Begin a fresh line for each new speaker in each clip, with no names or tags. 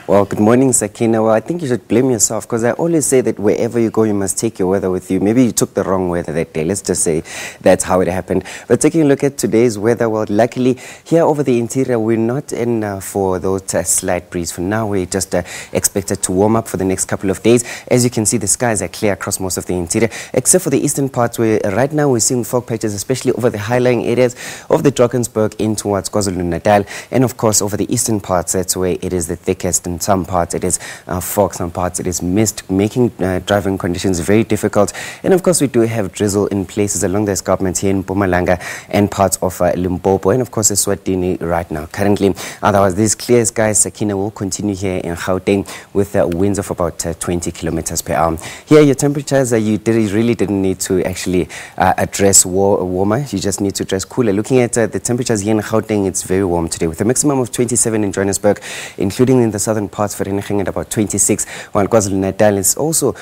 Well, good morning, Sakina. Well, I think you should blame yourself because I always say that wherever you go, you must take your weather with you. Maybe you took the wrong weather that day. Let's just say that's how it happened. But taking a look at today's weather, well, luckily here over the interior, we're not in for those slight breeze. For now, we're just expected to warm up for the next couple of days. As you can see, the skies are clear across most of the interior, except for the eastern parts where right now we're seeing fog patches, especially over the high-lying areas of the Drakensberg in towards KwaZulu-Natal. And of course, over the eastern parts, that's where it is the thickest. In some parts it is fog, some parts it is mist, making driving conditions very difficult. And of course we do have drizzle in places along the escarpments here in Mpumalanga and parts of Limpopo, and of course Eswatini right now currently. Otherwise, these clear skies, Sakina, will continue here in Gauteng with winds of about 20 kilometers per hour. Here your temperatures, you really didn't need to actually address warmer, you just need to dress cooler. Looking at the temperatures here in Gauteng, it's very warm today with a maximum of 27 in Johannesburg, including in the southern parts for anything at about 26, while KwaZulu-Natal is also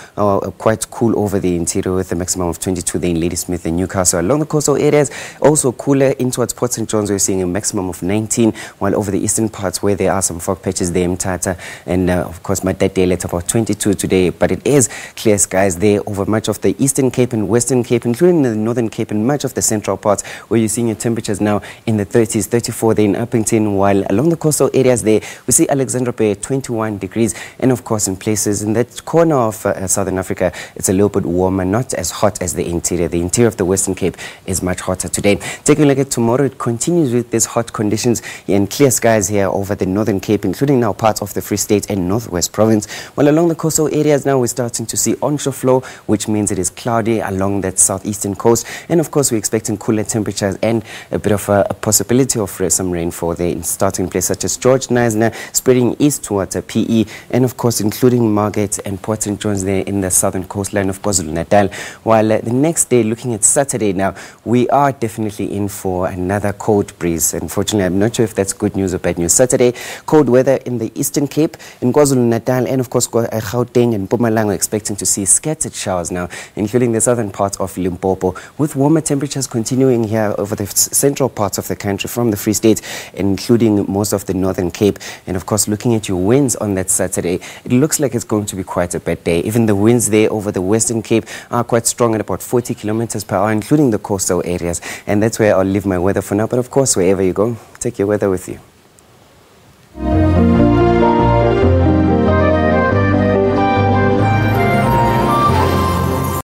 quite cool over the interior with a maximum of 22 there in Ladysmith and Newcastle. Along the coastal areas, also cooler in towards Port St. John's, we're seeing a maximum of 19, while over the eastern parts where there are some fog patches there, Mthatha and of course Matadele, it's about 22 today, but it is clear skies there over much of the Eastern Cape and Western Cape, including the Northern Cape and much of the central parts where you're seeing your temperatures now in the 30s, 34 there in Uppington, while along the coastal areas there, we see Alexandra Bay 21 degrees, and of course in places in that corner of Southern Africa, it's a little bit warmer, not as hot as the interior. The interior of the Western Cape is much hotter today. Taking a look at tomorrow, it continues with these hot conditions and clear skies here over the Northern Cape, including now parts of the Free State and Northwest Province, while along the coastal areas now we're starting to see onshore flow, which means it is cloudy along that southeastern coast, and of course we're expecting cooler temperatures and a bit of a possibility of some rainfall there in starting places such as George Neisner, spreading east towards PE, and of course including Margate and Port St. John's there in the southern coastline of KwaZulu-Natal. While the next day, looking at Saturday now, we are definitely in for another cold breeze. Unfortunately, I'm not sure if that's good news or bad news. Saturday, cold weather in the Eastern Cape, in KwaZulu-Natal, and of course Gauteng and Mpumalanga, expecting to see scattered showers now, including the southern parts of Limpopo, with warmer temperatures continuing here over the central parts of the country from the Free State, including most of the Northern Cape. And of course, looking at your winds on that Saturday, it looks like it's going to be quite a bad day. Even the winds there over the Western Cape are quite strong at about 40 kilometers per hour, including the coastal areas. And that's where I'll leave my weather for now. But of course, wherever you go, take your weather with you.